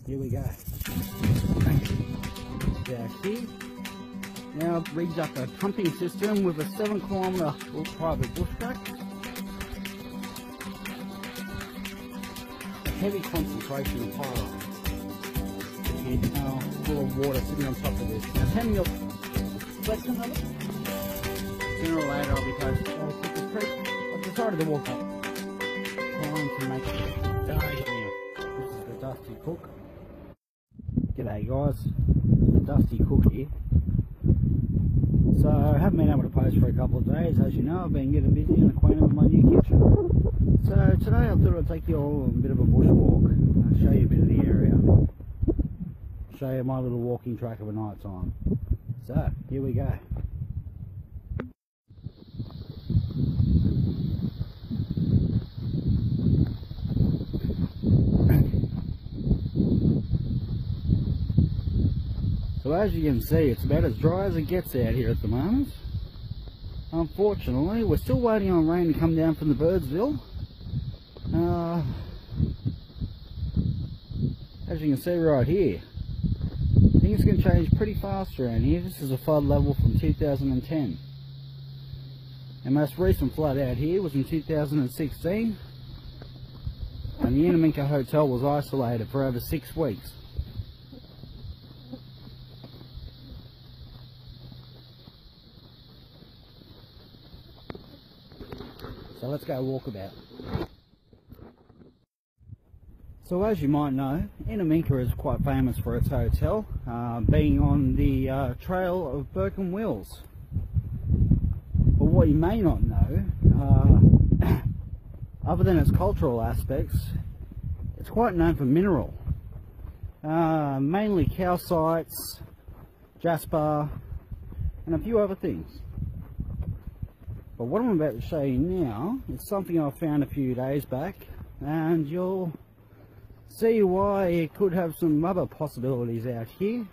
Here we go. Back here. Now it rigs up a pumping system with a 7-kilometre private bush track. A heavy concentration of pyrite. Full of water sitting on top of this. Now 10 mil flexion of it. Sooner or later I'll be posted to Coopers Creek. I've decided to walk up. Trying to make it. This is the Dusty Cook. G'day guys, the Dusty Cook here. So I haven't been able to post for a couple of days, as you know. I've been getting busy and acquainted with my new kitchen. So today I thought I'd take you all on a bit of a bush walk, show you a bit of the area, show you my little walking track of a night time. So here we go. So as you can see, it's about as dry as it gets out here at the moment. Unfortunately, we're still waiting on rain to come down from the Birdsville. As you can see right here, things can change pretty fast around here. This is a flood level from 2010. Our most recent flood out here was in 2016, and the Inaminka Hotel was isolated for over 6 weeks. So let's go walkabout. So as you might know, Inaminka is quite famous for its hotel, being on the trail of Burke and Wills. But what you may not know, other than its cultural aspects, it's quite known for mineral. Mainly calcites, jasper, and a few other things. But what I'm about to show you now is something I found a few days back, and you'll see why it could have some other possibilities out here.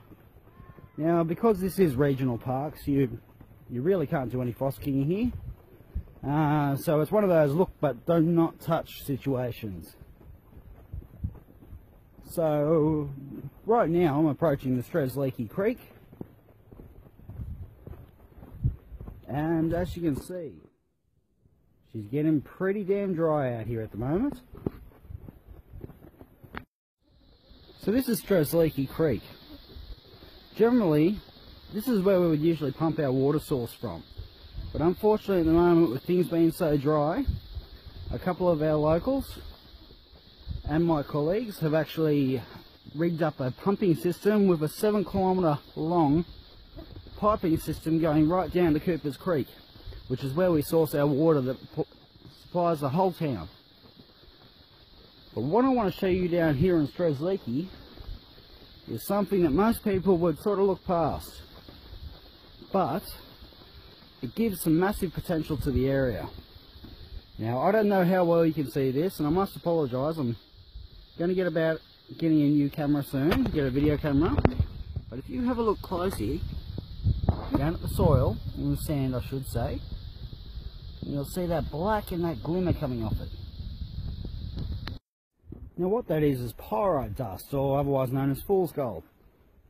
Now, because this is regional parks, you really can't do any frolicking here. So it's one of those look but do not touch situations. So right now I'm approaching the Strzelecki Creek. And as you can see, she's getting pretty damn dry out here at the moment. So this is Strzelecki Creek. Generally, this is where we would usually pump our water source from. But unfortunately at the moment, with things being so dry, a couple of our locals and my colleagues have actually rigged up a pumping system with a 7-kilometre long piping system going right down to Coopers Creek, which is where we source our water that supplies the whole town. But what I want to show you down here in Strzelecki is something that most people would sort of look past, but it gives some massive potential to the area. Now, I don't know how well you can see this, and I must apologise. I'm going to get about getting a new camera soon, get a video camera. But if you have a look closely down at the soil, in the sand I should say, you'll see that black and that glimmer coming off it. Now what that is pyrite dust, or otherwise known as fool's gold.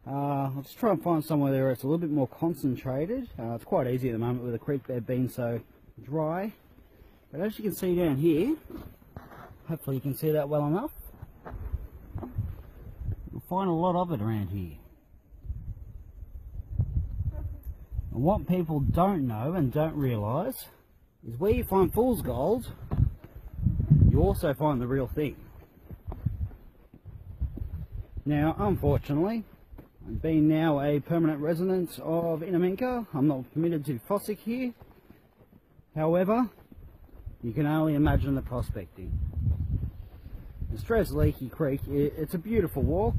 I'll just try and find somewhere there where it's a little bit more concentrated. It's quite easy at the moment with the creek bed being so dry. But as you can see down here, hopefully you can see that well enough, you'll find a lot of it around here. And what people don't know and don't realise is where you find fool's gold, you also find the real thing. Now, unfortunately, being now a permanent resident of Inaminka, I'm not permitted to fossick here. However, you can only imagine the prospecting. The Strzelecki Creek, it's a beautiful walk.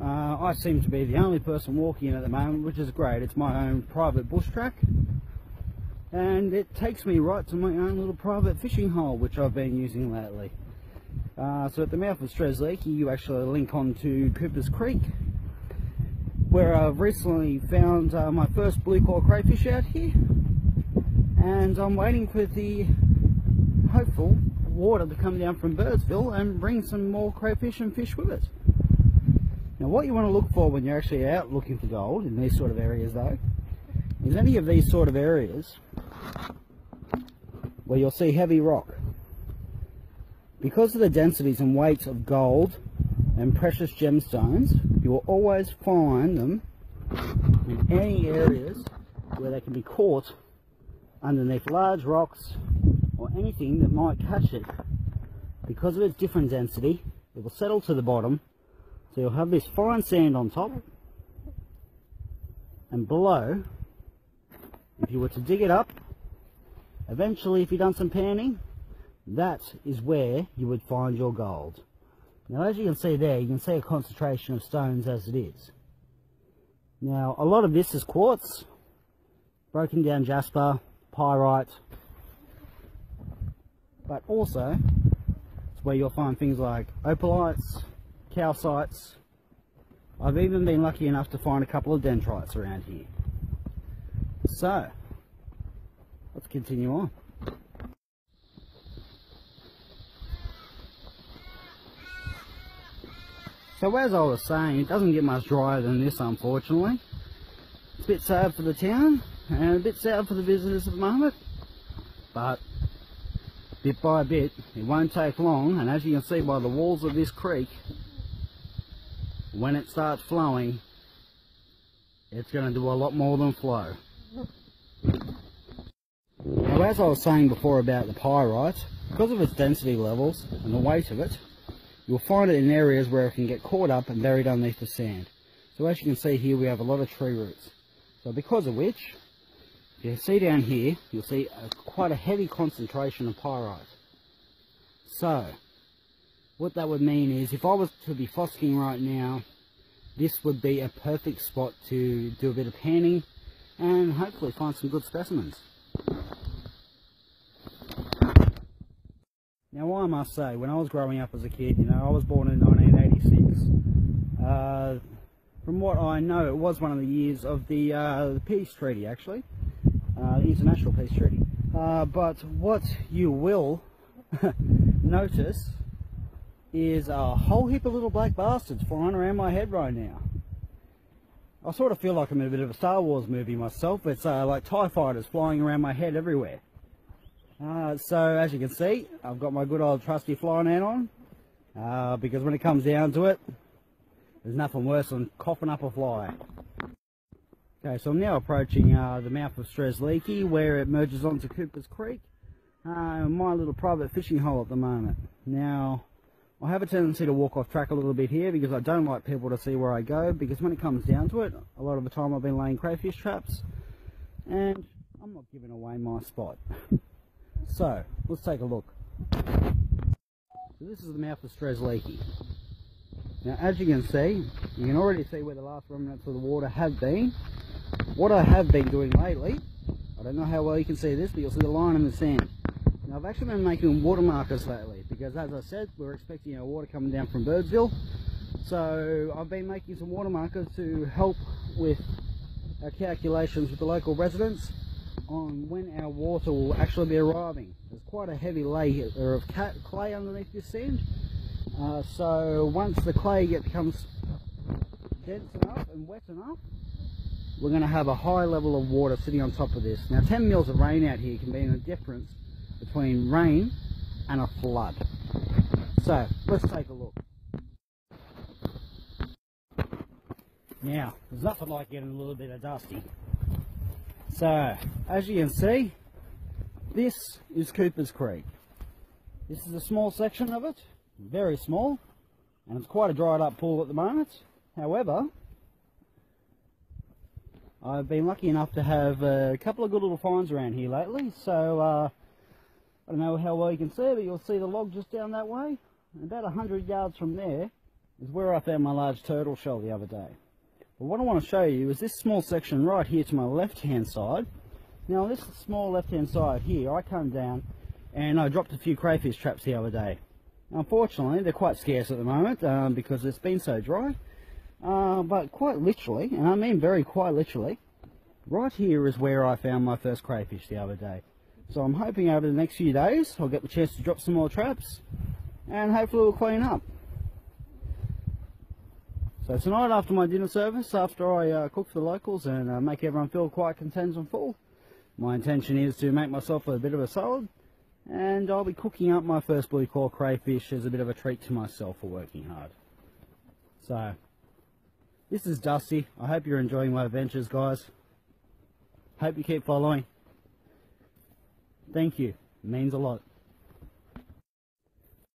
I seem to be the only person walking it at the moment, which is great. It's my own private bush track, and it takes me right to my own little private fishing hole, which I've been using lately. So at the mouth of Strzelecki, you actually link on to Coopers Creek, where I've recently found my first blue claw crayfish out here, and I'm waiting for the hopeful water to come down from Birdsville and bring some more crayfish and fish with it. Now what you want to look for when you're actually out looking for gold in these sort of areas though, is any of these sort of areas where you'll see heavy rock. Because of the densities and weights of gold and precious gemstones, you will always find them in any areas where they can be caught underneath large rocks or anything that might catch it. Because of its different density, it will settle to the bottom, so you'll have this fine sand on top, and below, if you were to dig it up, eventually if you've done some panning, that is where you would find your gold. Now as you can see there, you can see a concentration of stones as it is. Now a lot of this is quartz, broken down jasper, pyrite, but also it's where you'll find things like opalites, calcites. I've even been lucky enough to find a couple of dendrites around here. So let's continue on. So as I was saying, it doesn't get much drier than this, unfortunately. It's a bit sad for the town and a bit sad for the visitors at the moment, but bit by bit it won't take long, and as you can see by the walls of this creek, when it starts flowing, it's going to do a lot more than flow. Now as I was saying before about the pyrite, because of its density levels and the weight of it, you'll find it in areas where it can get caught up and buried underneath the sand. So as you can see here, we have a lot of tree roots. So because of which, if you see down here, you'll see quite a heavy concentration of pyrite. So what that would mean is, if I was to be fossicking right now, this would be a perfect spot to do a bit of panning and hopefully find some good specimens. Now I must say, when I was growing up as a kid, you know, I was born in 1986. From what I know, it was one of the years of the Peace Treaty, actually. The International Peace Treaty. But what you will notice is a whole heap of little black bastards flying around my head right now. I sort of feel like I'm in a bit of a Star Wars movie myself. It's like TIE fighters flying around my head everywhere. So as you can see, I've got my good old trusty fly net on, because when it comes down to it, there's nothing worse than coughing up a fly. Okay, so I'm now approaching the mouth of Strzelecki, where it merges onto Coopers Creek, my little private fishing hole at the moment. Now, I have a tendency to walk off track a little bit here because I don't like people to see where I go, because when it comes down to it, a lot of the time I've been laying crayfish traps, and I'm not giving away my spot. So, let's take a look. So this is the mouth of Strzelecki. Now as you can see, you can already see where the last remnants of the water have been. What I have been doing lately, I don't know how well you can see this, but you'll see the line in the sand. Now I've actually been making water markers lately, because as I said, we're expecting our water coming down from Birdsville. So I've been making some water markers to help with our calculations with the local residents on when our water will actually be arriving. There's quite a heavy layer of clay underneath this sand, so once the clay becomes dense enough and wet enough, we're going to have a high level of water sitting on top of this. Now 10 mils of rain out here can be the difference between rain and a flood. So let's take a look. Now there's nothing like getting a little bit of dusty. So, as you can see, this is Coopers Creek. This is a small section of it, very small, and it's quite a dried up pool at the moment. However, I've been lucky enough to have a couple of good little finds around here lately, so I don't know how well you can see it, but you'll see the log just down that way. And about 100 yards from there is where I found my large turtle shell the other day. But what I want to show you is this small section right here to my left hand side. Now on this small left hand side here, I come down and I dropped a few crayfish traps the other day. Unfortunately they're quite scarce at the moment because it's been so dry, but quite literally, and I mean very quite literally, right here is where I found my first crayfish the other day. So I'm hoping over the next few days I'll get the chance to drop some more traps and hopefully we'll clean up. So tonight, after my dinner service, after I cook for the locals and make everyone feel quite content and full, my intention is to make myself a bit of a salad, and I'll be cooking up my first blue core crayfish as a bit of a treat to myself for working hard. So, this is Dusty. I hope you're enjoying my adventures, guys. Hope you keep following. Thank you. It means a lot.